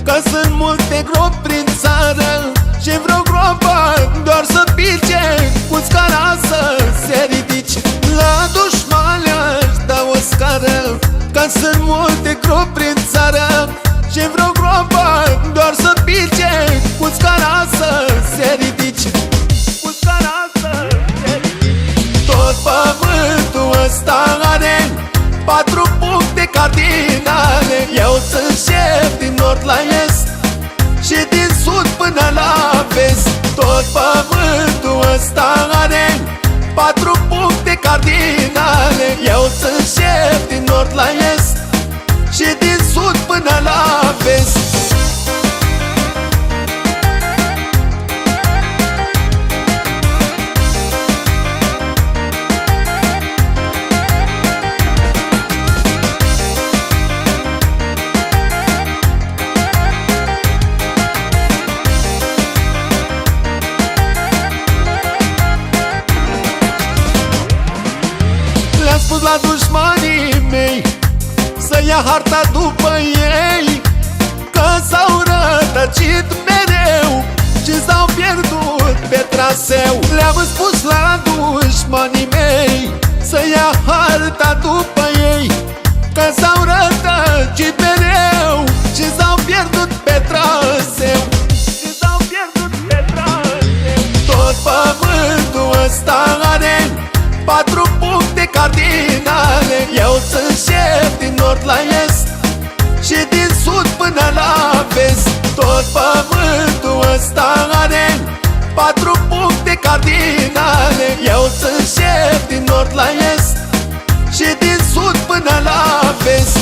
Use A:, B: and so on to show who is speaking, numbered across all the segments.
A: că sunt multe gropi prin țară și vreo gropă doar să pice, cu scara să se ridice. La dușmani aș da o scară, că sunt multe gropi prin țară și vreo gropă doar să pice, cu scara să se ridice. Cu scara să se ridice. Tot pământul ăsta are 4 puncte cardinale. Eu sunt șef din nord la est și din sud până la vest. Tot pământul ăsta are 4 puncte cardinale. Eu sunt șef din nord la est și din sud până la vest. Le-am spus la dușmanii mei să ia harta după ei, că s-au rătăcit mereu și s-au pierdut pe traseu. Le-am spus la dușmanii mei să ia harta după ei, că s-au rătăcit mereu și s-au pierdut pe traseu. Și s-au pierdut pe traseu. Tot pământul ăsta are 4 puncte cardinale. Eu sunt șef din nord la est și din sud până la vest. Tot pământul ăsta are 4 puncte cardinale. Eu sunt șef din nord la est și din sud până la vest.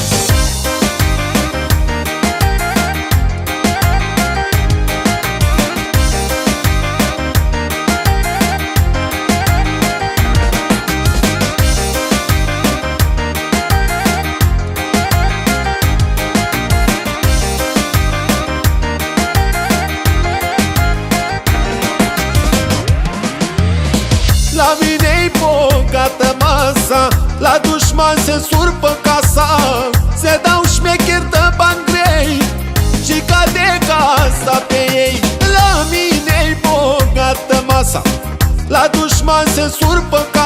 A: La mine-i bogată masa, la dușman se surpă casa. Se dau șmecheri de bani grei și cade casa pe ei. La mine-i bogată masa, la dușman se surpă casa.